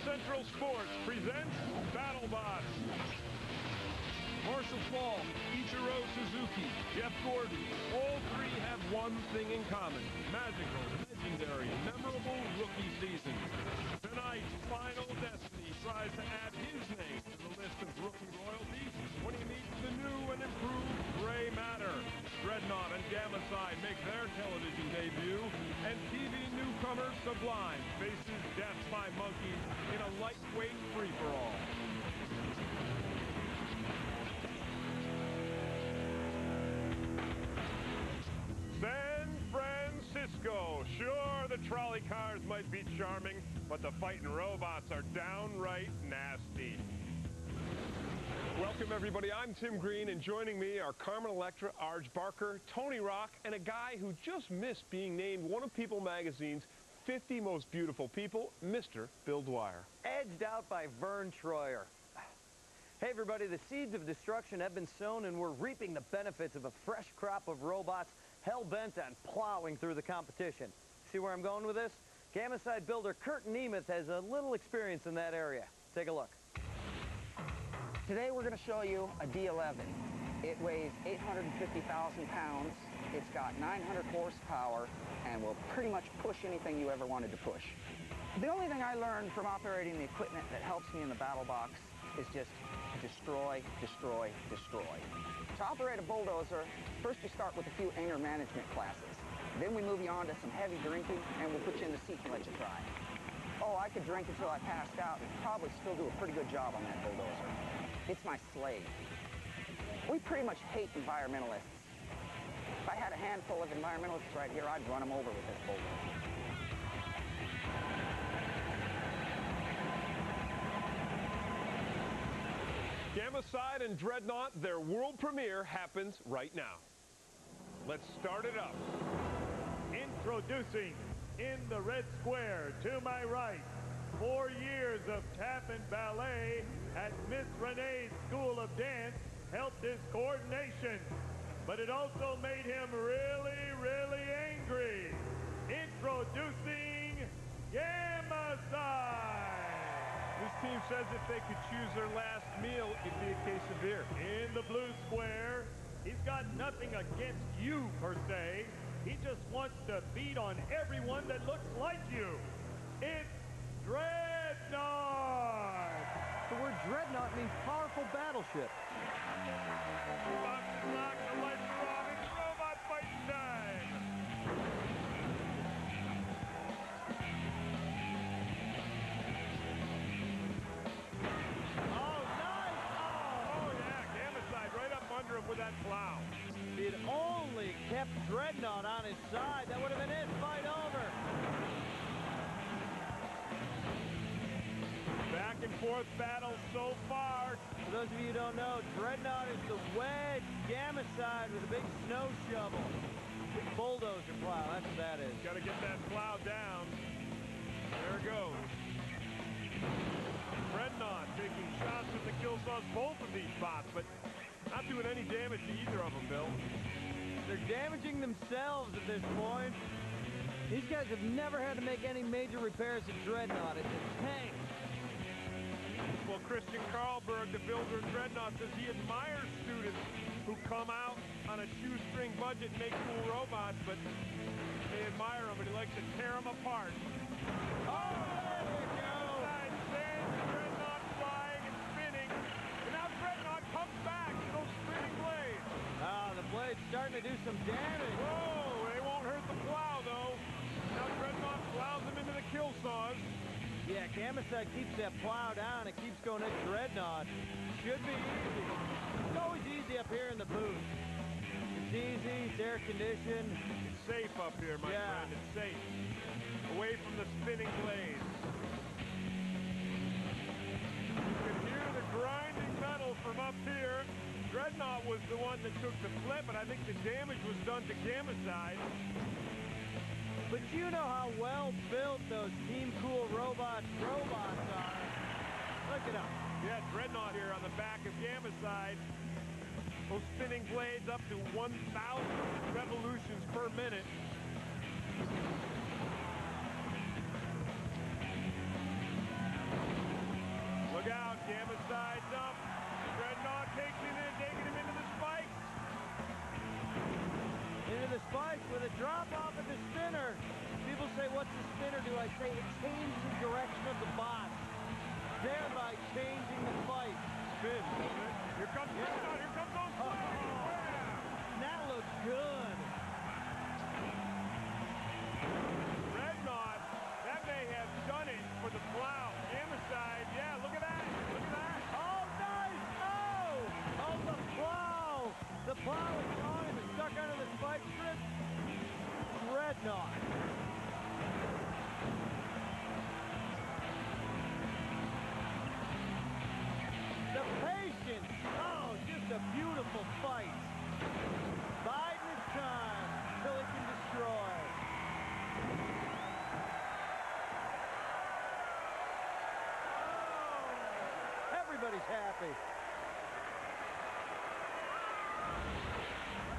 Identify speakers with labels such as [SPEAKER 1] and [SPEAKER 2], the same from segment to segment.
[SPEAKER 1] Central Sports presents BattleBots. Marshall Falk, Ichiro Suzuki, Jeff Gordon, all three have one thing in common: magical, legendary, memorable rookie seasons. Tonight's final Destiny tries to add his name to the list of rookie royalties when he meets the new and improved Gray Matter. Dreadnought and Gamacide make their television debut, and TV newcomer Sublime faces Death by Monkeys in a lightweight free-for-all. San Francisco. Sure, the trolley cars might be charming, but the fighting robots are downright nasty. Welcome, everybody. I'm Tim Green, and joining me are Carmen Electra, Arj Barker, Tony Rock, and a guy who just missed being named one of People magazine's 50 most beautiful people, Mr. Bill Dwyer.
[SPEAKER 2] Edged out by Vern Troyer. Hey, everybody, the seeds of destruction have been sown, and we're reaping the benefits of a fresh crop of robots hell-bent on plowing through the competition. See where I'm going with this? Gamacide builder Kurt Nemeth has a little experience in that area. Take a look.
[SPEAKER 3] Today we're going to show you a D11. It weighs 850,000 pounds, it's got 900 horsepower, and will pretty much push anything you ever wanted to push. The only thing I learned from operating the equipment that helps me in the battle box is just destroy, destroy, destroy. To operate a bulldozer, first you start with a few anger management classes. Then we move you on to some heavy drinking, and we'll put you in the seat and let you try. Oh, I could drink until I passed out and probably still do a pretty good job on that bulldozer. It's my slave. We pretty much hate environmentalists. If I had a handful of environmentalists right here, I'd run them over with this bulldozer.
[SPEAKER 1] Gamacide and Dreadnought, their world premiere happens right now. Let's start it up.
[SPEAKER 4] Introducing, in the red square to my right, 4 years of tap and ballet at Miss Renee's School of Dance helped his coordination, but it also made him really, really angry. Introducing Gamacide.
[SPEAKER 1] This team says if they could choose their last meal, it'd be a case of beer.
[SPEAKER 4] In the blue square, he's got nothing against you, per se. He just wants to beat on everyone that looks like you. It's Dreadnought.
[SPEAKER 2] The word Dreadnought means powerful battleship.
[SPEAKER 4] Boxes locked, the lights are on, it's robot fighting time.
[SPEAKER 2] Oh, nice!
[SPEAKER 4] Oh yeah, Gamacide right up under him with that plow.
[SPEAKER 2] If he'd only kept Dreadnought on his side, that would have been it. Fight over.
[SPEAKER 4] Back and forth battle so far.
[SPEAKER 2] For those of you who don't know, Dreadnought is the wedge Gamacide with a big snow shovel. Big bulldozer plow, that's what that is.
[SPEAKER 4] Got to get that plow down. There it goes. Dreadnought taking shots with the kill saws, both of these bots, but not doing any damage to either of them, Bill.
[SPEAKER 2] They're damaging themselves at this point. These guys have never had to make any major repairs to Dreadnought. It's a tank.
[SPEAKER 1] Well, Christian Carlberg, the builder of Dreadnought, says he admires students who come out on a shoestring budget and make cool robots, but they admire them, but he likes to tear them apart.
[SPEAKER 4] Oh, there we go. Dreadnought flying and spinning. And now Dreadnought comes back to those spinning blades.
[SPEAKER 2] Ah, the blade's starting to do some damage.
[SPEAKER 1] Whoa, they won't hurt the plow, though. Now Dreadnought plows them into the kill saws.
[SPEAKER 2] Yeah, Gamacide keeps that plow down. It keeps going at Dreadnought. Should be easy. It's always easy up here in the booth. It's easy, it's air conditioned.
[SPEAKER 1] It's safe up here, my friend. It's safe. Away from the spinning blades. You can hear the grinding metal from up here. Dreadnought was the one that took the flip, but I think the damage was done to Gamacide.
[SPEAKER 2] But you know how well built those Team Cool robots are. Look at them.
[SPEAKER 1] Yeah, Dreadnought here on the back of Gamacide. Those spinning blades up to 1,000 revolutions per minute.
[SPEAKER 2] do I say? It changed the direction of the bots, thereby changing the fight.
[SPEAKER 1] Spin. Here comes Dreadnought. Here comes those flames.
[SPEAKER 2] That looks good.
[SPEAKER 4] Dreadnought, that may have done it for the plow. Amicide, yeah, look at that. Look at that.
[SPEAKER 2] Oh, nice! Oh, the plow! The plow is gone and it's stuck under the spike strip. Dreadnought. The patience! Oh, just a beautiful fight. Biding his time till he can destroy. Oh, everybody's happy.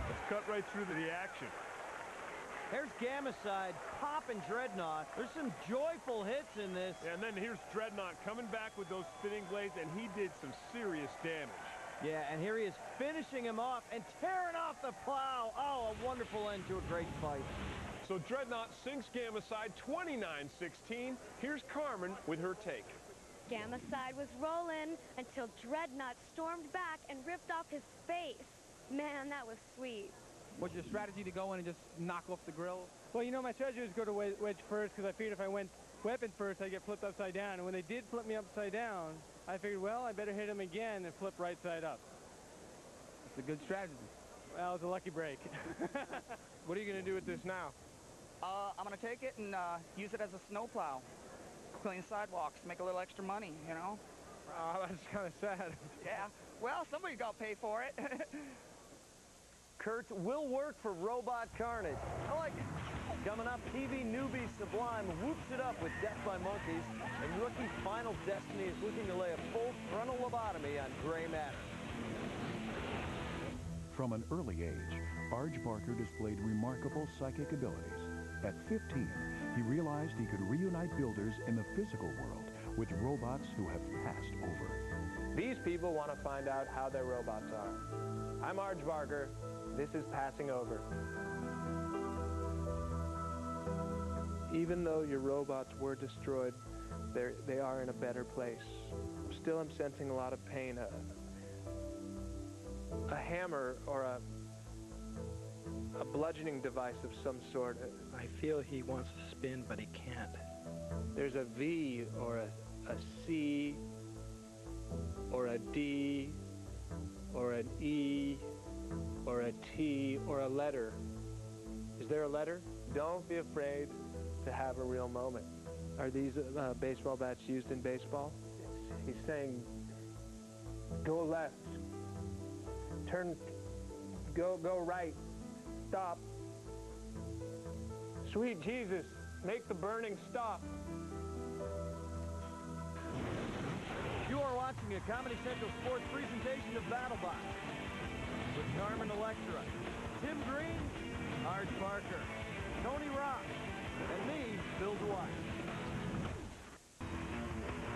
[SPEAKER 1] Let's cut right through to the action.
[SPEAKER 2] Here's Gamicide popping Dreadnought. There's some joyful hits in this.
[SPEAKER 1] Yeah, and then here's Dreadnought coming back with those spinning blades, and he did some serious damage.
[SPEAKER 2] Yeah, and here he is finishing him off and tearing off the plow. Oh, a wonderful end to a great fight.
[SPEAKER 1] So Dreadnought sinks Gamicide 29-16. Here's Carmen with her take.
[SPEAKER 5] Gamicide was rolling until Dreadnought stormed back and ripped off his face. Man, that was sweet.
[SPEAKER 6] Was your strategy to go in and just knock off the grill? Well, you know, my strategy was to go to wedge first because I figured if I went weapon first, I'd get flipped upside down. And when they did flip me upside down, I figured, well, I better hit him again and flip right side up. It's a good strategy. Well, it was a lucky break.
[SPEAKER 7] What are you going to do with this now?
[SPEAKER 3] I'm going to take it and use it as a snowplow. Clean sidewalks, make a little extra money, you know?
[SPEAKER 7] That's kind of sad.
[SPEAKER 3] Yeah. Well, somebody got to pay for it.
[SPEAKER 2] Kurt will work for Robot Carnage. I like it. Coming up, TV newbie Sublime whoops it up with Death by Monkeys, and rookie Final Destiny is looking to lay a full frontal lobotomy on gray matter.
[SPEAKER 8] From an early age, Arj Barker displayed remarkable psychic abilities. At 15, he realized he could reunite builders in the physical world with robots who have passed over.
[SPEAKER 7] These people want to find out how their robots are. I'm Arj Barker. This is Passing Over. Even though your robots were destroyed, they are in a better place. Still, I'm sensing a lot of pain. A hammer or a bludgeoning device of some sort.
[SPEAKER 9] I feel he wants to spin, but he can't.
[SPEAKER 7] There's a V or a C or a D or an E or a T or a letter. Is there a letter? Don't be afraid to have a real moment. Are these baseball bats used in baseball? He's saying, go left, turn, go right, stop. Sweet Jesus, make the burning stop.
[SPEAKER 2] You are watching a Comedy Central Sports presentation of BattleBots with Carmen Electra, Tim Green, Arj Barker, Tony Rock, and me, Bill Dwyer.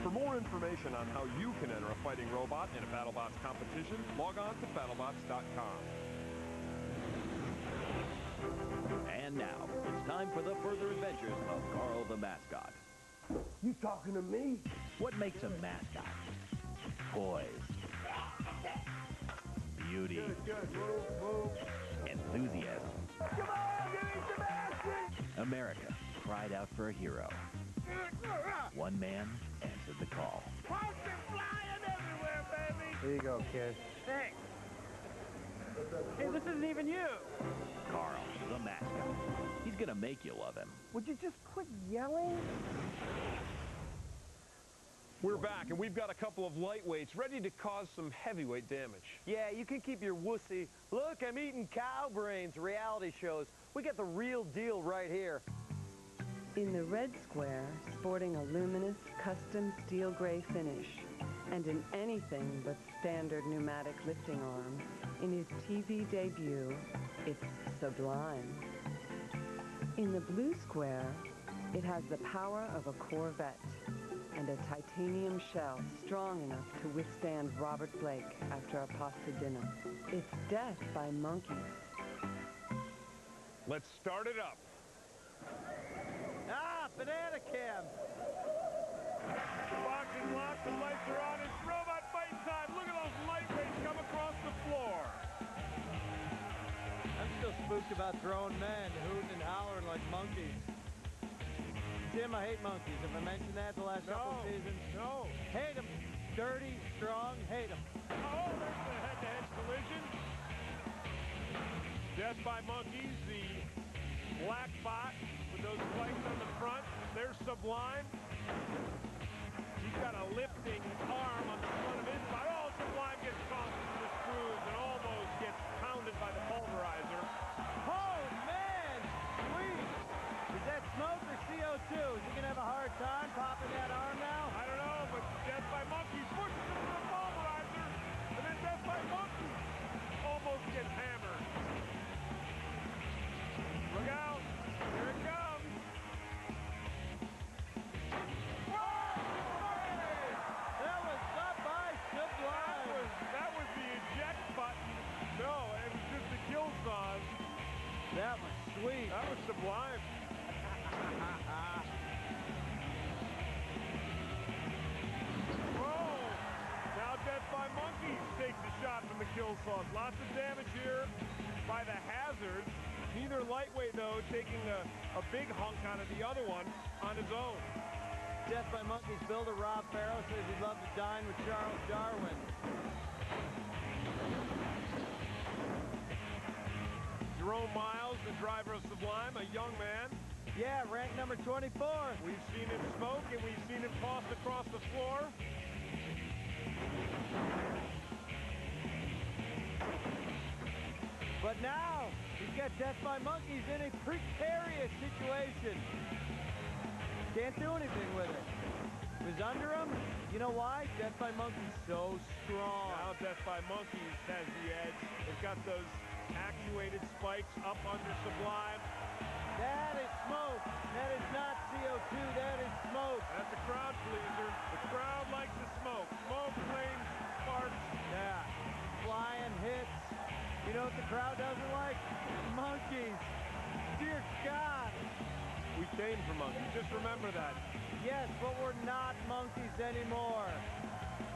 [SPEAKER 1] For more information on how you can enter a fighting robot in a BattleBots competition, log on to BattleBots.com.
[SPEAKER 10] And now, it's time for the further adventures of Carl the Mascot.
[SPEAKER 11] You talking to me?
[SPEAKER 10] What makes a mascot? Poise. Beauty.
[SPEAKER 11] Good. Move.
[SPEAKER 10] Enthusiasm.
[SPEAKER 11] Come on, give me some action!
[SPEAKER 10] America cried out for a hero. One man answered the call.
[SPEAKER 11] Posts are flying everywhere, baby!
[SPEAKER 7] Here you go, kid.
[SPEAKER 6] Thanks. Hey, this isn't even you.
[SPEAKER 10] Carl the Mascot. He's gonna make you love him.
[SPEAKER 6] Would you just quit yelling?
[SPEAKER 1] We're back, and we've got a couple of lightweights ready to cause some heavyweight damage.
[SPEAKER 2] Yeah, you can keep your wussy, look, I'm eating cow brains reality shows. We got the real deal right here.
[SPEAKER 12] In the red square, sporting a luminous, custom steel gray finish, and an anything but standard pneumatic lifting arm, in his TV debut, it's Sublime. In the blue square, it has the power of a Corvette, and a titanium shell strong enough to withstand Robert Blake after a pasta dinner. It's Death by Monkeys.
[SPEAKER 1] Let's start it up.
[SPEAKER 2] Ah, banana cam.
[SPEAKER 4] The box is locked, the lights are on, it's robot fight time. Look at those lightweights come across the floor.
[SPEAKER 2] I'm still spooked about grown men hooting and hollering like monkeys. Jim, I hate monkeys. Have I mentioned that the last couple of seasons?
[SPEAKER 4] No.
[SPEAKER 2] Hate them. Dirty, strong, hate them.
[SPEAKER 4] Oh, there's the head-to-head collision. Death by Monkeys, the black bot with those spikes on the front. There's Sublime. He's got a lifting arm on the front of his body. Oh, Sublime gets caught into the screws and almost gets pounded by the pulverizer.
[SPEAKER 2] Oh, man! Sweet! Is that smoke or CO2? Is he going to have a hard time popping that arm now?
[SPEAKER 4] I don't know, but Death by Monkeys pushes him to the pulverizer, and then Death by Monkeys almost gets hammered. Look out! Here it comes!
[SPEAKER 2] That was up by Sublime.
[SPEAKER 4] That was the eject button. No, it was just the kill saws.
[SPEAKER 2] That was sweet.
[SPEAKER 4] That was Sublime. Whoa! Now Death by Monkeys takes a shot from the kill saws. Lots of damage here by the hazards. Neither lightweight, though, taking a big hunk out of the other one on his own.
[SPEAKER 2] Death by Monkeys builder Rob Farrow says he'd love to dine with Charles Darwin.
[SPEAKER 4] Jerome Miles, the driver of Sublime, a young man.
[SPEAKER 2] Yeah, ranked number 24.
[SPEAKER 4] We've seen him smoke and we've seen him tossed across the floor.
[SPEAKER 2] But now, he's got Death by Monkeys in a precarious situation. Can't do anything with it. It was under him. You know why? Death by Monkeys so strong.
[SPEAKER 4] Now Death by Monkeys has the edge. They've got those actuated spikes up under Sublime.
[SPEAKER 2] That is smoke. That is not CO2. That is smoke.
[SPEAKER 4] That's a crowd pleaser. The crowd likes the smoke. Smoke, flames, sparks.
[SPEAKER 2] Yeah. Flying hits. You know what the crowd doesn't like? Monkeys. Dear God.
[SPEAKER 4] We came for monkeys. Just remember that.
[SPEAKER 2] Yes, but we're not monkeys anymore.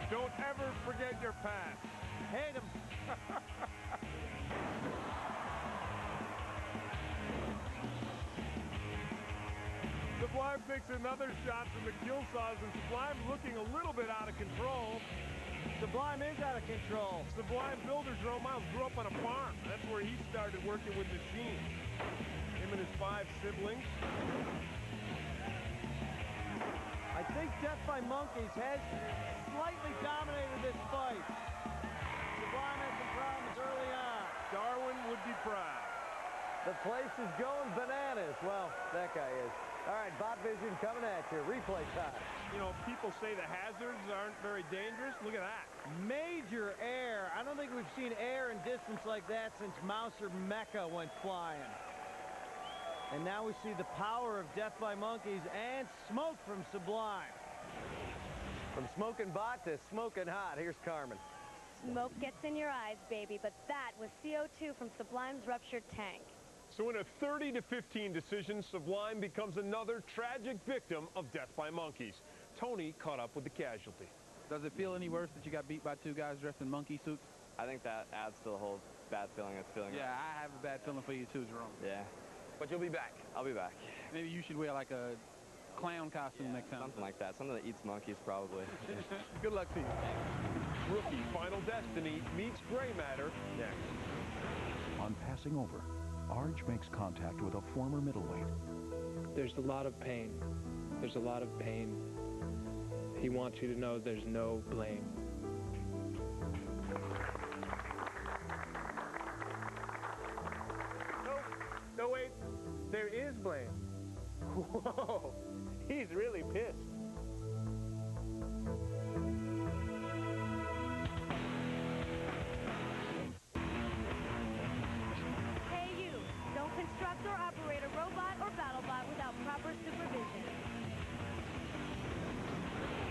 [SPEAKER 4] Don't ever forget your past.
[SPEAKER 2] Hate them.
[SPEAKER 4] Sublime takes another shot from the kill saws, and Sublime looking a little bit out of control.
[SPEAKER 2] Sublime is out of control.
[SPEAKER 4] Sublime builder Jerome Miles grew up on a farm. That's where he started working with machines. Him and his 5 siblings.
[SPEAKER 2] I think Death by Monkeys has slightly dominated this fight. Sublime had some problems early on.
[SPEAKER 4] Darwin would be proud.
[SPEAKER 2] The place is going bananas. Well, that guy is. All right, Bot Vision coming at you. Replay time.
[SPEAKER 4] You know, people say the hazards aren't very dangerous. Look at that.
[SPEAKER 2] Major air. I don't think we've seen air in distance like that since Mouser Mecca went flying. And now we see the power of Death by Monkeys and smoke from Sublime. From smoking bot to smoking hot, here's Carmen.
[SPEAKER 5] Smoke gets in your eyes, baby, but that was CO2 from Sublime's ruptured tank.
[SPEAKER 4] So in a 30-15 decision, Sublime becomes another tragic victim of Death by Monkeys. Tony caught up with the casualty.
[SPEAKER 13] Does it feel any worse that you got beat by 2 guys dressed in monkey suits?
[SPEAKER 14] I think that adds to the whole bad feeling it's feeling.
[SPEAKER 13] Yeah, I have a bad feeling for you too, Jerome.
[SPEAKER 14] Yeah.
[SPEAKER 13] But you'll be back.
[SPEAKER 14] I'll be back.
[SPEAKER 13] Maybe you should wear like a clown costume next time.
[SPEAKER 14] Something like that. Something that eats monkeys, probably.
[SPEAKER 13] Good luck to you.
[SPEAKER 4] Rookie Final Destiny meets Gray Matter next.
[SPEAKER 8] On passing over, Arj makes contact with a former middleweight.
[SPEAKER 9] There's a lot of pain. There's a lot of pain. He wants you to know there's no blame.
[SPEAKER 11] No, wait. There is blame. Whoa. He's really pissed.
[SPEAKER 5] Hey you, don't construct or operate a robot or BattleBot without proper supervision.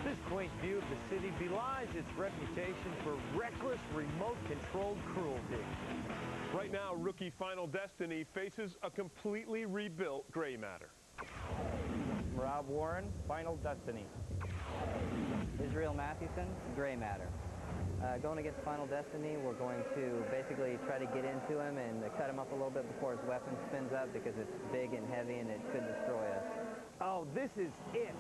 [SPEAKER 2] This quaint view of the city belies its reputation for reckless, remote-controlled cruelty.
[SPEAKER 4] Right now, Rookie Final Destiny faces a completely rebuilt Gray Matter.
[SPEAKER 2] Rob Warren, Final Destiny.
[SPEAKER 15] Israel Mathewson, Gray Matter. Going against Final Destiny, we're going to basically try to get into him and cut him up a little bit before his weapon spins up because it's big and heavy and it could destroy us.
[SPEAKER 2] Oh, this is it.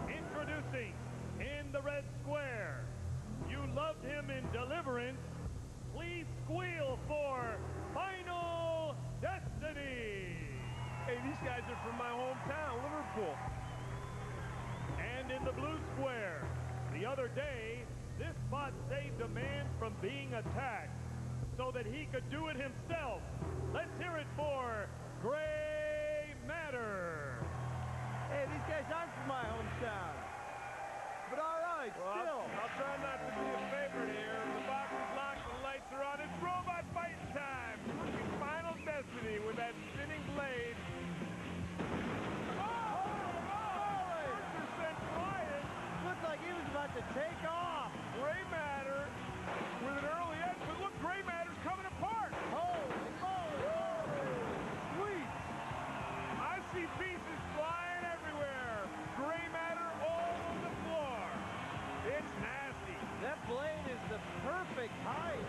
[SPEAKER 4] Introducing in the red square. You loved him in Deliverance. Please squeal for Final Destiny.
[SPEAKER 1] Hey, these guys are from my hometown, Liverpool.
[SPEAKER 4] And in the blue square, the other day, this bot saved a man from being attacked so that he could do it himself. Let's hear it for Gray Matter.
[SPEAKER 2] Hey, these guys aren't from my hometown. But all right,
[SPEAKER 1] Well,
[SPEAKER 2] still.
[SPEAKER 1] I'll try not to be a favorite here. The box is locked, the lights are on. It's robot fighting time. Final Destiny with that spinning blade.
[SPEAKER 2] Looked like he was about to take off.
[SPEAKER 1] Gray Matter with an early edge, but look, Gray Matter's coming apart.
[SPEAKER 2] Holy moly. Sweet.
[SPEAKER 1] I see pieces flying everywhere. Gray Matter all over the floor. It's nasty.
[SPEAKER 2] That blade is the perfect height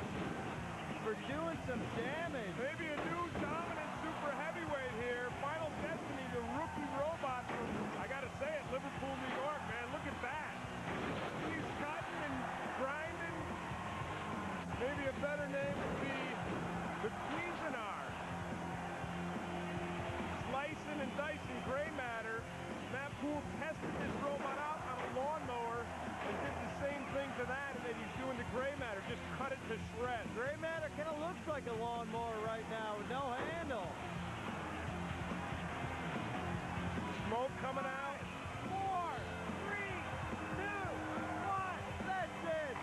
[SPEAKER 2] for doing some damage.
[SPEAKER 1] Maybe a new dominant super heavyweight here. Final Destiny, the rookie robot from, I gotta say it, Liverpool, New York, man. Look at that. He's cutting and grinding. Maybe a better name would be the Cuisinart. Slicing and dicing Gray Matter. Matt Poole tested this robot out on a lawnmower and did the same thing to that and then he's doing to Gray Matter. Just cut it to shreds.
[SPEAKER 2] Gray Matter kind of looks like a lawnmower right now with no handle.
[SPEAKER 1] Smoke coming out.
[SPEAKER 2] 4, 3, 2, 1. That's it.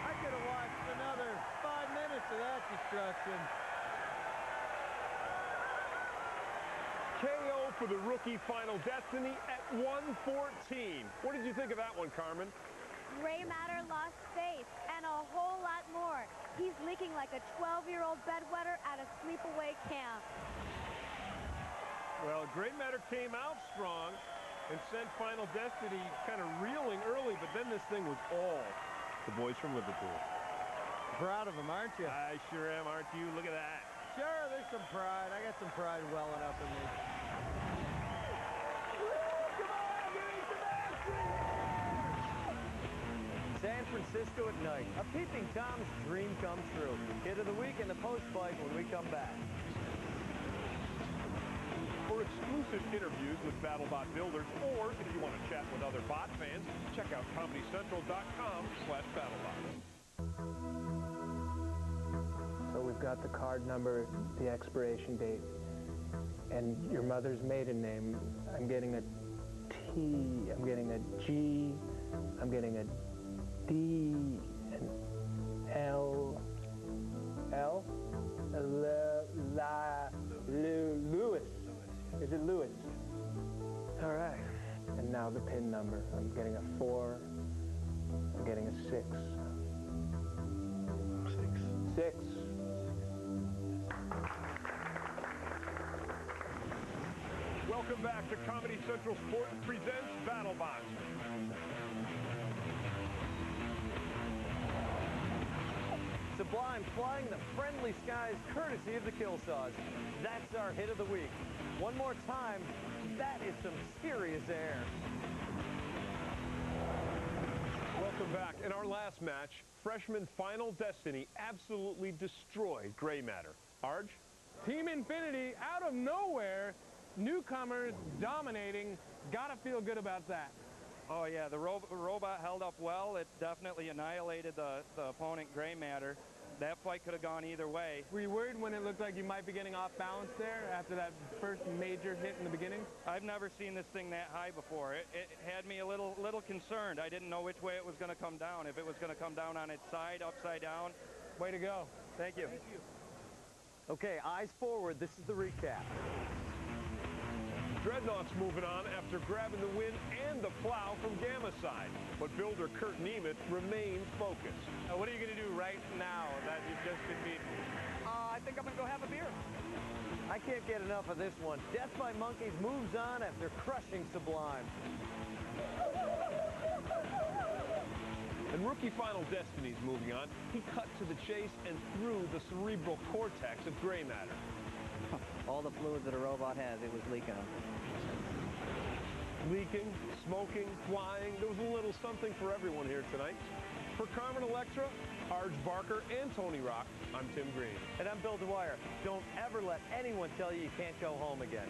[SPEAKER 2] I could have watched another 5 minutes of that destruction.
[SPEAKER 1] KO for the rookie Final Destiny at 114. What did you think of that one, Carmen?
[SPEAKER 5] Gray Matter lost face and a whole lot more. He's leaking like a 12-year-old bedwetter at a sleepaway camp.
[SPEAKER 1] Well, Gray Matter came out strong and sent Final Destiny kind of reeling early, but then this thing was all the boys from Liverpool.
[SPEAKER 2] Proud of him, aren't you?
[SPEAKER 1] I sure am, aren't you? Look at that.
[SPEAKER 2] Sure, there's some pride. I got some pride welling up in me. San Francisco at night. A peeping Tom's dream come true. Hit of the week in the post-fight when we come back.
[SPEAKER 1] For exclusive interviews with BattleBot builders, or if you want to chat with other bot fans, check out ComedyCentral.com/BattleBots.
[SPEAKER 7] So we've got the card number, the expiration date, and your mother's maiden name. I'm getting a T, I'm getting a G, I'm getting a D, and L, Lewis. Is it Lewis? All right. And now the pin number. I'm getting a 4, I'm getting a 6. 6.
[SPEAKER 1] Welcome back to Comedy Central Sports presents BattleBots.
[SPEAKER 2] Sublime flying the friendly skies courtesy of the Kill Saws. That's our hit of the week. One more time, that is some serious air.
[SPEAKER 1] Welcome back. In our last match, freshman Final Destiny absolutely destroyed Gray Matter. Arj?
[SPEAKER 6] Team Infinity, out of nowhere, newcomers dominating. Gotta feel good about that.
[SPEAKER 16] Oh yeah, the robot held up well. It definitely annihilated the opponent Gray Matter. That fight could have gone either way.
[SPEAKER 6] Were you worried when it looked like you might be getting off balance there after that first major hit in the beginning?
[SPEAKER 16] I've never seen this thing that high before. It had me a little concerned. I didn't know which way it was going to come down. If it was going to come down on its side, upside down.
[SPEAKER 6] Way to go.
[SPEAKER 16] Thank you.
[SPEAKER 6] Thank you.
[SPEAKER 2] Okay, eyes forward. This is the recap.
[SPEAKER 1] Dreadnought's moving on after grabbing the win and the plow from Gamma side. But builder Kurt Nemeth remains focused.
[SPEAKER 11] What are you going to do right now that you've just been beaten?
[SPEAKER 17] I think I'm going to go have a beer.
[SPEAKER 2] I can't get enough of this one. Death by Monkeys moves on after crushing Sublime.
[SPEAKER 1] And rookie Final Destiny's moving on. He cut to the chase and through the cerebral cortex of gray matter.
[SPEAKER 15] All the fluids that a robot has, it was leaking them.
[SPEAKER 1] Leaking, smoking, flying. There was a little something for everyone here tonight. For Carmen Electra, Arj Barker, and Tony Rock, I'm Tim Green.
[SPEAKER 2] And I'm Bill Dwyer. Don't ever let anyone tell you you can't go home again.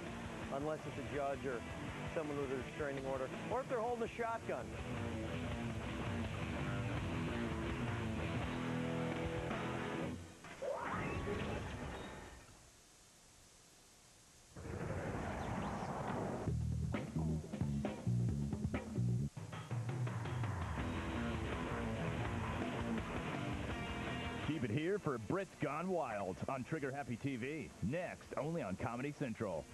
[SPEAKER 2] Unless it's a judge or someone with a restraining order, or if they're holding a shotgun.
[SPEAKER 10] Keep it here for Brits Gone Wild on Trigger Happy TV. Next, only on Comedy Central.